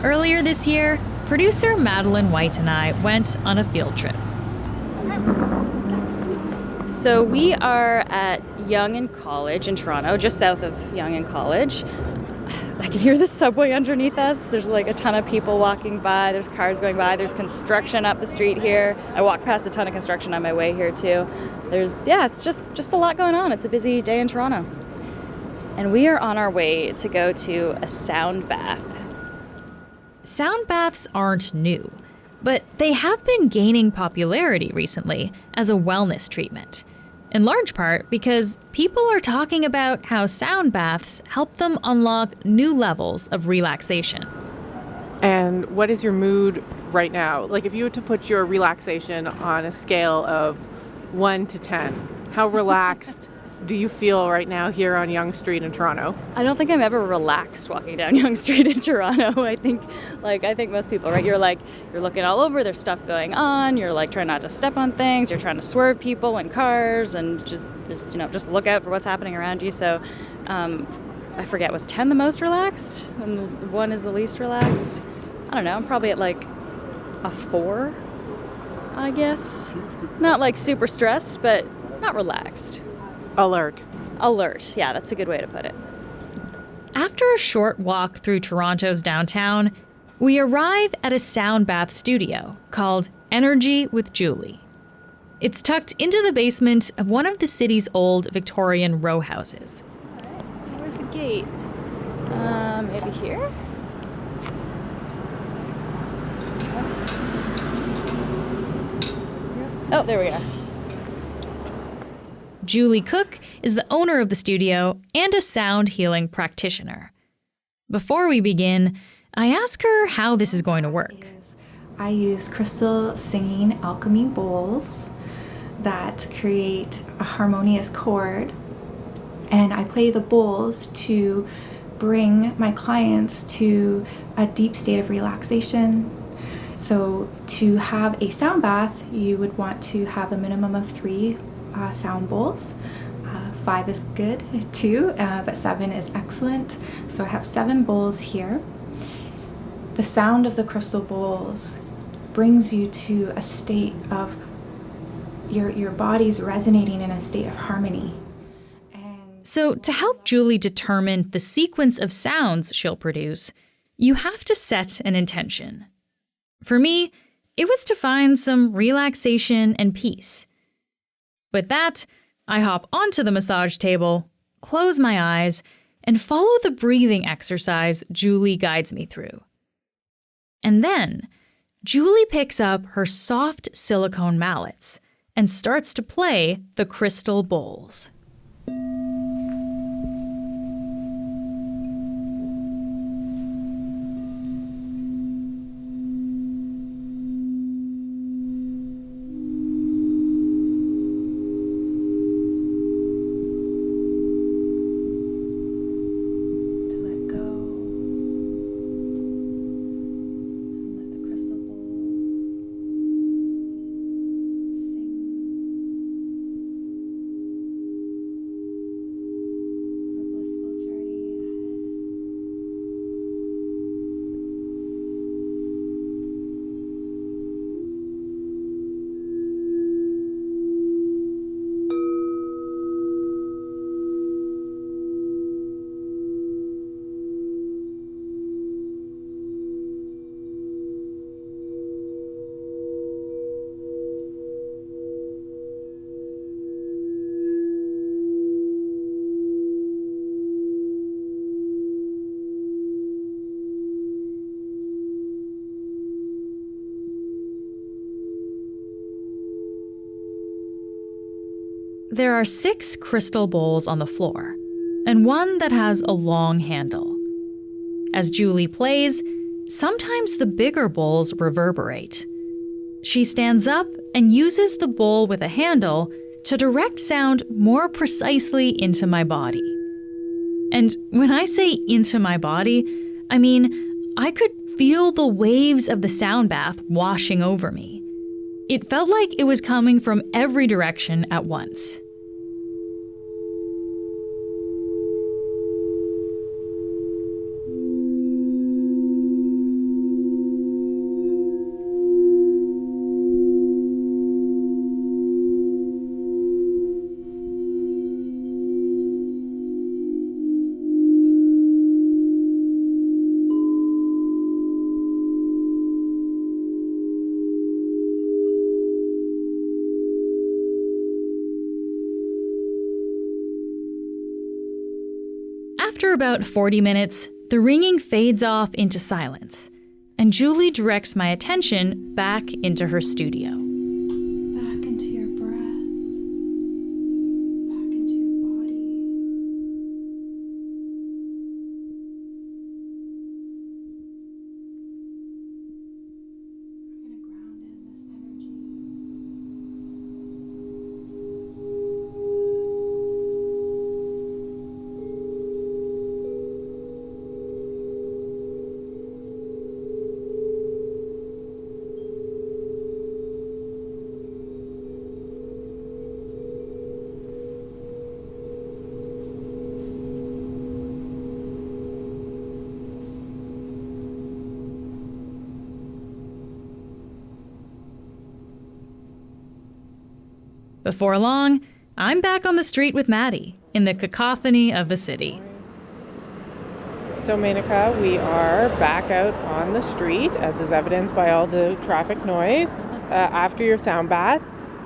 Earlier this year, producer Madeline White and I went on a field trip. So we are at Yonge and College in Toronto, just south of Yonge and College. I can hear the subway underneath us. There's like a ton of people walking by. There's cars going by. There's construction up the street here. I walked past a ton of construction on my way here too. It's just a lot going on. It's a busy day in Toronto. And we are on our way to go to a sound bath. Sound baths aren't new, but they have been gaining popularity recently as a wellness treatment. In large part because people are talking about how sound baths help them unlock new levels of relaxation. And what is your mood right now? Like if you were to put your relaxation on a scale of 1 to 10, how relaxed do you feel right now here on Yonge Street in Toronto? I don't think I'm ever relaxed walking down Yonge Street in Toronto. I think most people, right? You're looking all over. There's stuff going on. You're like trying not to step on things. You're trying to swerve people and cars, and just look out for what's happening around you. So, I forget, was 10 the most relaxed, and 1 is the least relaxed? I don't know. I'm probably at like a 4, I guess. Not like super stressed, but not relaxed. Alert. Yeah, that's a good way to put it. After a short walk through Toronto's downtown, we arrive at a sound bath studio called Energy with Julie. It's tucked into the basement of one of the city's old Victorian row houses. Where's the gate? Maybe here? Oh, there we go. Julie Cook is the owner of the studio and a sound healing practitioner. Before we begin, I ask her how this is going to work. I use crystal singing alchemy bowls that create a harmonious chord, and I play the bowls to bring my clients to a deep state of relaxation. So to have a sound bath, you would want to have a minimum of 3 sound bowls. 5 is good too, but 7 is excellent. So I have 7 bowls here. The sound of the crystal bowls brings you to a state of your body's resonating in a state of harmony. So to help Julie determine the sequence of sounds she'll produce, you have to set an intention. For me, it was to find some relaxation and peace. With that, I hop onto the massage table, close my eyes, and follow the breathing exercise Julie guides me through. And then, Julie picks up her soft silicone mallets and starts to play the crystal bowls. There are 6 crystal bowls on the floor, and one that has a long handle. As Julie plays, sometimes the bigger bowls reverberate. She stands up and uses the bowl with a handle to direct sound more precisely into my body. And when I say into my body, I mean I could feel the waves of the sound bath washing over me. It felt like it was coming from every direction at once. After about 40 minutes, the ringing fades off into silence, and Julie directs my attention back into her studio. Back into your breath. Back into your body. I'm going to ground in this energy. Before long, I'm back on the street with Maddie in the cacophony of the city. So, Menaka, we are back out on the street, as is evidenced by all the traffic noise. After your sound bath,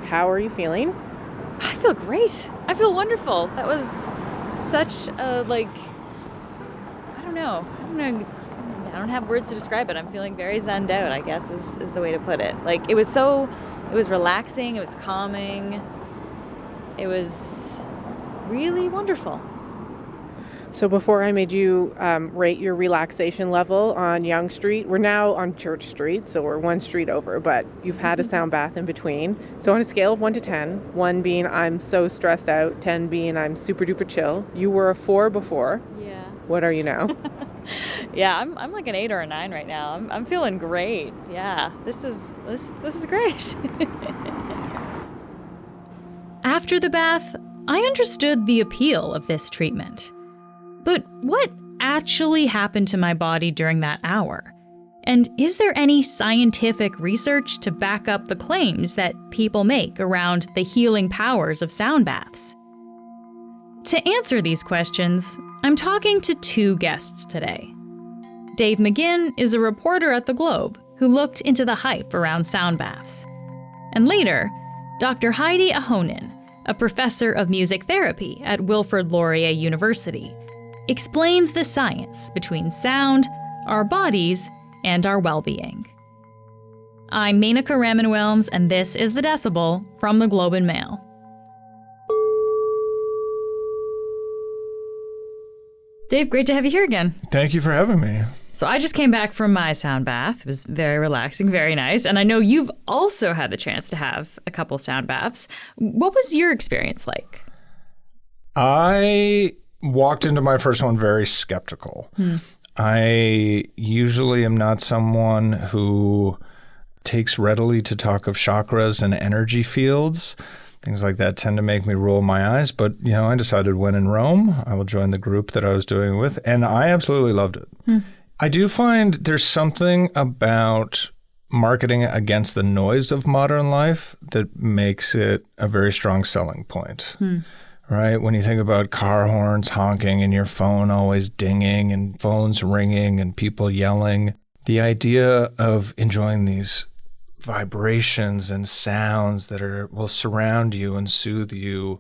how are you feeling? I feel great. I feel wonderful. That was such a, I don't know. I don't have words to describe it. I'm feeling very zenned out, I guess, is the way to put it. It was relaxing, it was calming, it was really wonderful. So before I made you rate your relaxation level on Yonge Street, we're now on Church Street, so we're one street over, but you've had a sound bath in between. So on a scale of 1 to 10, 1 being I'm so stressed out, 10 being I'm super duper chill, you were a 4 before. Yeah. What are you now? Yeah, I'm like an 8 or a 9 right now. I'm feeling great. Yeah, this is great. After the bath, I understood the appeal of this treatment. But what actually happened to my body during that hour? And is there any scientific research to back up the claims that people make around the healing powers of sound baths? To answer these questions, I'm talking to 2 guests today. Dave McGinn is a reporter at The Globe who looked into the hype around sound baths. And later, Dr. Heidi Ahonen, a professor of music therapy at Wilfrid Laurier University, explains the science between sound, our bodies, and our well-being. I'm Menaka Raman-Wilms, and this is The Decibel from The Globe and Mail. Dave, great to have you here again. Thank you for having me. So I just came back from my sound bath. It was very relaxing, very nice. And I know you've also had the chance to have a couple sound baths. What was your experience like? I walked into my first one very skeptical. I usually am not someone who takes readily to talk of chakras and energy fields. Things like that tend to make me roll my eyes. But, I decided when in Rome, I will join the group that I was doing with. And I absolutely loved it. I do find there's something about marketing against the noise of modern life that makes it a very strong selling point. Right? When you think about car horns honking and your phone always dinging and phones ringing and people yelling, the idea of enjoying these vibrations and sounds that will surround you and soothe you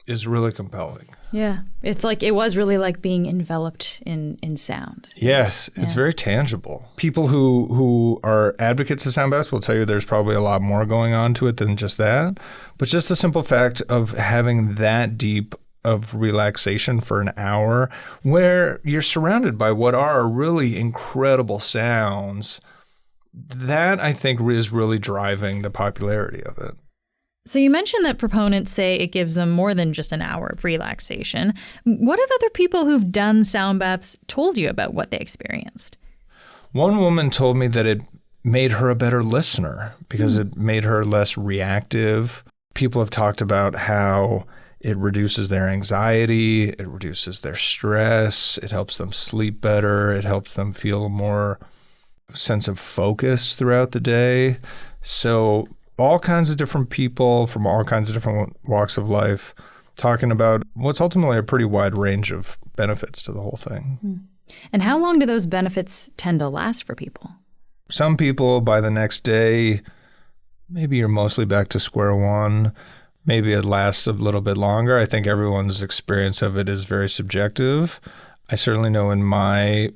is really compelling. Yeah. It was really like being enveloped in sound. Yes. It's very tangible. People who are advocates of sound baths will tell you there's probably a lot more going on to it than just that. But just the simple fact of having that deep of relaxation for an hour where you're surrounded by what are really incredible sounds, that I think is really driving the popularity of it. So you mentioned that proponents say it gives them more than just an hour of relaxation. What have other people who've done sound baths told you about what they experienced? One woman told me that it made her a better listener because it made her less reactive. People have talked about how it reduces their anxiety, it reduces their stress, it helps them sleep better, it helps them feel more sense of focus throughout the day. So all kinds of different people from all kinds of different walks of life talking about what's ultimately a pretty wide range of benefits to the whole thing. And how long do those benefits tend to last for people? Some people, by the next day, maybe you're mostly back to square one. Maybe it lasts a little bit longer. I think everyone's experience of it is very subjective. I certainly know in my,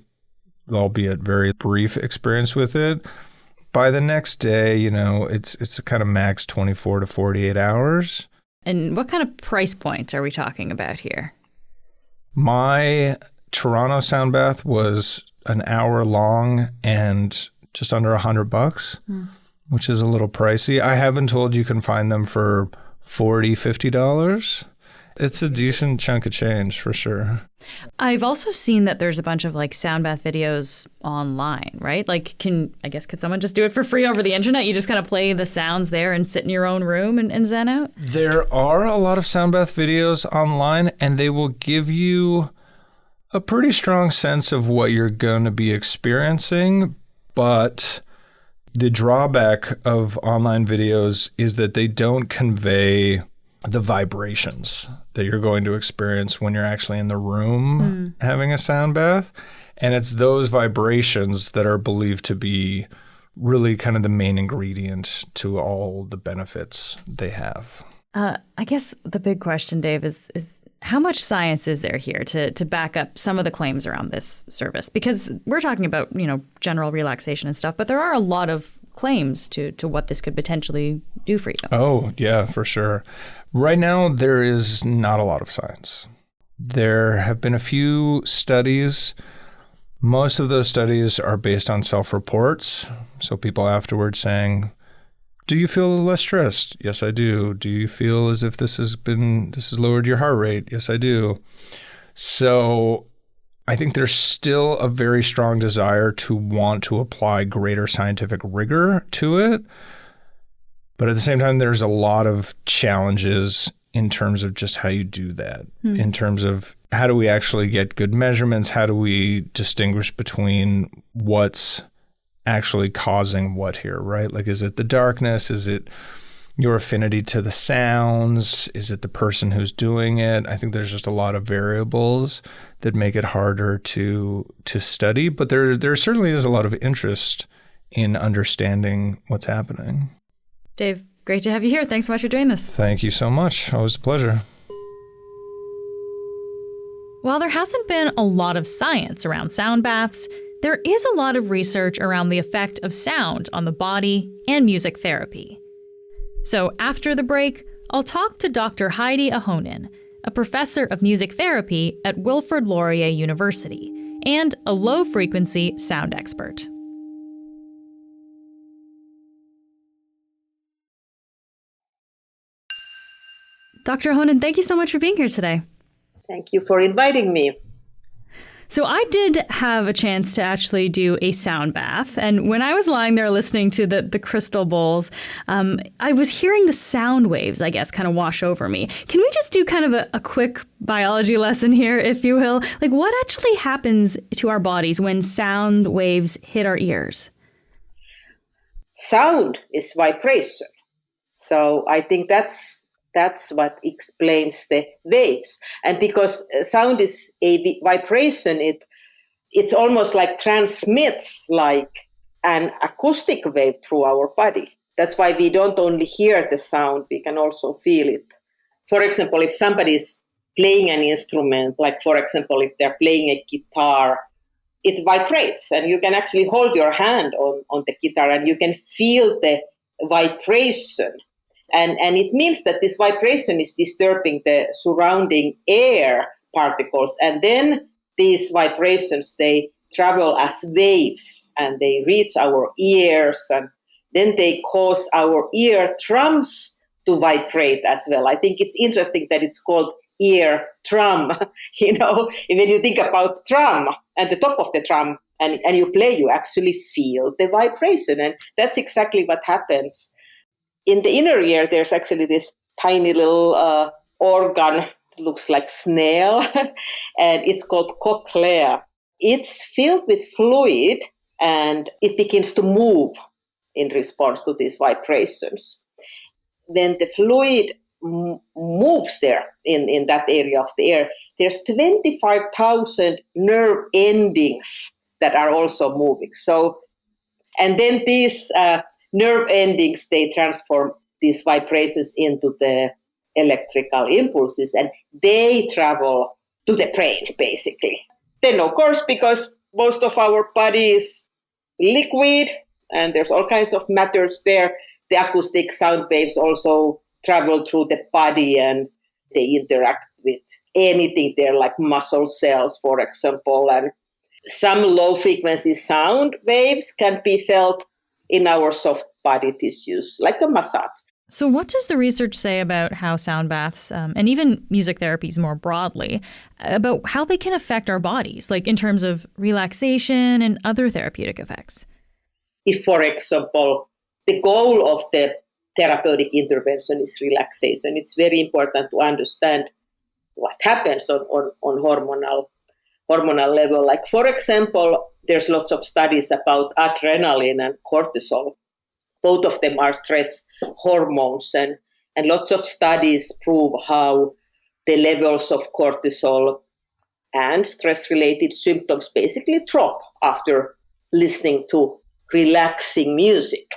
albeit very brief experience with it, by the next day, it's a kind of max 24 to 48 hours. And what kind of price point are we talking about here? My Toronto sound bath was an hour long and just under $100, which is a little pricey. I have been told you can find them for $40, $50. It's a decent chunk of change for sure. I've also seen that there's a bunch of sound bath videos online, right? Could someone just do it for free over the internet? You just kind of play the sounds there and sit in your own room and zen out? There are a lot of sound bath videos online, and they will give you a pretty strong sense of what you're going to be experiencing. But the drawback of online videos is that they don't convey the vibrations that you're going to experience when you're actually in the room having a sound bath. And it's those vibrations that are believed to be really kind of the main ingredient to all the benefits they have. I guess the big question, Dave, is how much science is there here to back up some of the claims around this service? Because we're talking about, general relaxation and stuff, but there are a lot of claims to what this could potentially do for you. Oh, yeah, for sure. Right now, there is not a lot of science. There have been a few studies. Most of those studies are based on self-reports. So people afterwards saying, do you feel less stressed? Yes, I do. Do you feel as if this has lowered your heart rate? Yes, I do. So I think there's still a very strong desire to want to apply greater scientific rigor to it. But at the same time, there's a lot of challenges in terms of just how you do that, in terms of how do we actually get good measurements? How do we distinguish between what's actually causing what here, right? Is it the darkness? Is it your affinity to the sounds? Is it the person who's doing it? I think there's just a lot of variables that make it harder to study, but there certainly is a lot of interest in understanding what's happening. Dave, great to have you here. Thanks so much for doing this. Thank you so much. Always a pleasure. While there hasn't been a lot of science around sound baths, there is a lot of research around the effect of sound on the body and music therapy. So after the break, I'll talk to Dr. Heidi Ahonen, a professor of music therapy at Wilfrid Laurier University and a low-frequency sound expert. Dr. Ahonen, thank you so much for being here today. Thank you for inviting me. So I did have a chance to actually do a sound bath. And when I was lying there listening to the crystal bowls, I was hearing the sound waves, I guess, kind of wash over me. Can we just do kind of a quick biology lesson here, if you will? What actually happens to our bodies when sound waves hit our ears? Sound is vibration. So I think that's what explains the waves. And because sound is a vibration, it's almost like transmits like an acoustic wave through our body. That's why we don't only hear the sound, we can also feel it. For example, if somebody is playing an instrument, like for example, if they're playing a guitar, it vibrates and you can actually hold your hand on the guitar and you can feel the vibration. And it means that this vibration is disturbing the surrounding air particles. And then these vibrations, they travel as waves and they reach our ears. And then they cause our ear drums to vibrate as well. I think it's interesting that it's called ear drum. When you think about drum and the top of the drum and you play, you actually feel the vibration. And that's exactly what happens. In the inner ear, there's actually this tiny little organ that looks like snail, and it's called cochlea. It's filled with fluid, and it begins to move in response to these vibrations. When the fluid moves there in that area of the ear, there's 25,000 nerve endings that are also moving. So, and then these nerve endings, they transform these vibrations into the electrical impulses and they travel to the brain, basically. Then, of course, because most of our body is liquid and there's all kinds of matters there, the acoustic sound waves also travel through the body and they interact with anything there, like muscle cells, for example. And some low frequency sound waves can be felt in our soft body tissues, like a massage. So what does the research say about how sound baths and even music therapies more broadly, about how they can affect our bodies, like in terms of relaxation and other therapeutic effects? If, for example, the goal of the therapeutic intervention is relaxation, it's very important to understand what happens on hormonal level. Like, for example, there's lots of studies about adrenaline and cortisol. Both of them are stress hormones, and lots of studies prove how the levels of cortisol and stress-related symptoms basically drop after listening to relaxing music.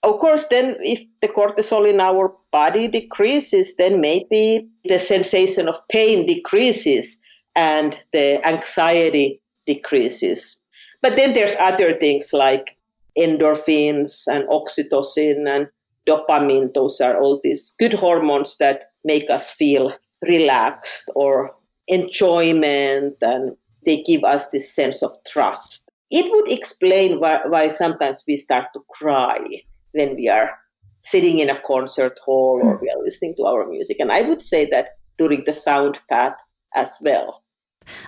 Of course, then if the cortisol in our body decreases, then maybe the sensation of pain decreases and the anxiety decreases. But then there's other things like endorphins and oxytocin and dopamine. Those are all these good hormones that make us feel relaxed or enjoyment, and they give us this sense of trust. It would explain why sometimes we start to cry when we are sitting in a concert hall or we are listening to our music. And I would say that during the sound path as well.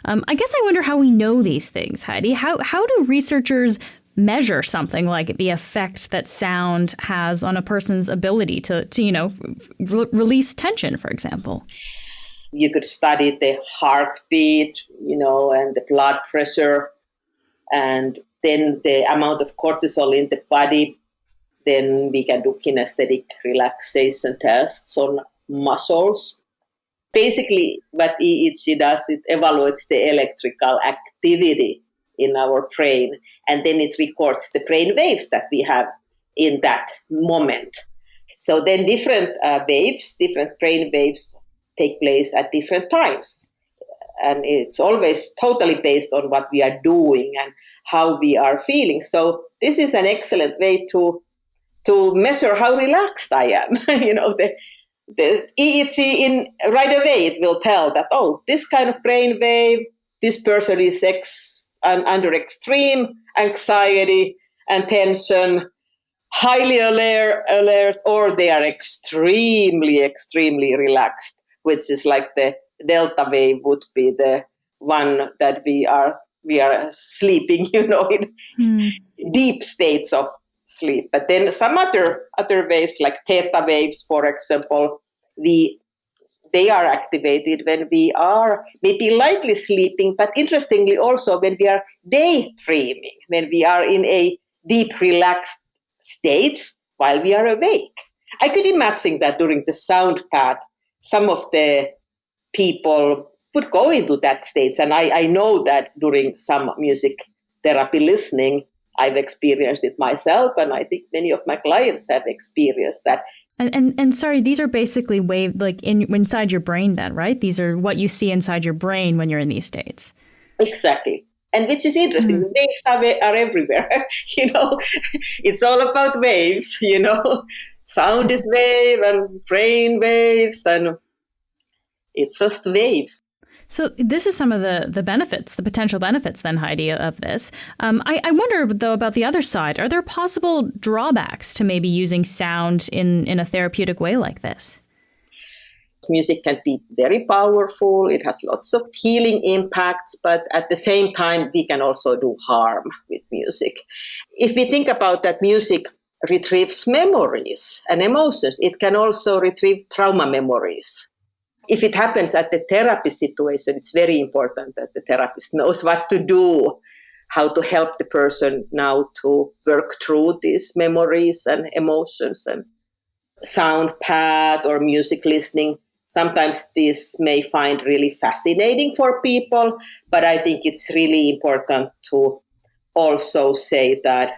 I guess I wonder how we know these things, Heidi. How do researchers measure something like the effect that sound has on a person's ability to release tension, for example? You could study the heartbeat, and the blood pressure, and then the amount of cortisol in the body. Then we can do kinesthetic relaxation tests on muscles. Basically, what EEG does, it evaluates the electrical activity in our brain, and then it records the brain waves that we have in that moment. So then different brain waves take place at different times. And it's always totally based on what we are doing and how we are feeling. So this is an excellent way to measure how relaxed I am. The EEG right away it will tell that, this kind of brain wave, this person is under extreme anxiety and tension, highly alert, or they are extremely, extremely relaxed, which is like the delta wave would be the one that we are sleeping, in deep states of sleep. But then some other waves, like theta waves, for example, they are activated when we are maybe lightly sleeping, but interestingly also when we are daydreaming, when we are in a deep relaxed state while we are awake. I could imagine that during the sound path, some of the people would go into that state. And I know that during some music therapy listening, I've experienced it myself, and I think many of my clients have experienced that. And sorry, these are basically waves like inside your brain then, right? These are what you see inside your brain when you're in these states. Exactly. And which is interesting, the waves are everywhere. It's all about waves, Sound is wave and brain waves, and it's just waves. So this is some of the benefits, the potential benefits then, Heidi, of this. I wonder, though, about the other side. Are there possible drawbacks to maybe using sound in a therapeutic way like this? Music can be very powerful. It has lots of healing impacts, but at the same time, we can also do harm with music. If we think about that music retrieves memories and emotions, it can also retrieve trauma memories. If it happens at the therapy situation, it's very important that the therapist knows what to do, how to help the person now to work through these memories and emotions. And sound path or music listening, sometimes this may find really fascinating for people, but I think it's really important to also say that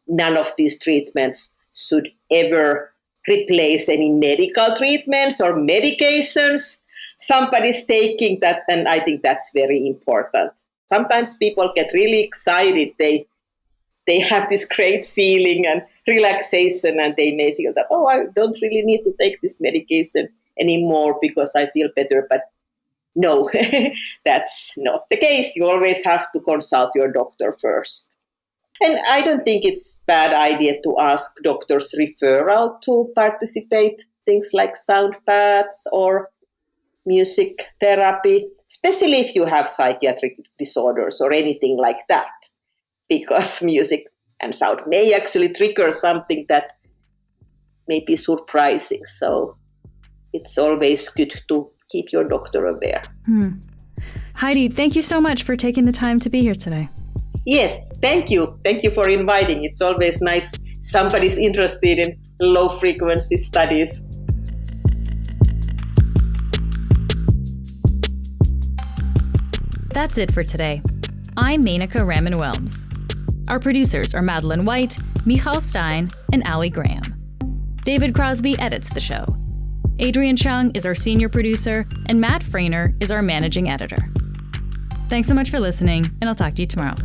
none of these treatments should ever replace any medical treatments or medications somebody's taking, that, and I think that's very important. Sometimes people get really excited. They have this great feeling and relaxation, and they may feel that, oh, I don't really need to take this medication anymore because I feel better. But no, that's not the case. You always have to consult your doctor first. And I don't think it's a bad idea to ask doctors referral to participate, things like sound baths or music therapy, especially if you have psychiatric disorders or anything like that, because music and sound may actually trigger something that may be surprising. So it's always good to keep your doctor aware. Heidi, thank you so much for taking the time to be here today. Yes, thank you. Thank you for inviting. It's always nice somebody's interested in low frequency studies. That's it for today. I'm Menaka Raman-Wilms. Our producers are Madeline White, Michal Stein, and Allie Graham. David Crosby edits the show. Adrian Chung is our senior producer, and Matt Frainer is our managing editor. Thanks so much for listening, and I'll talk to you tomorrow.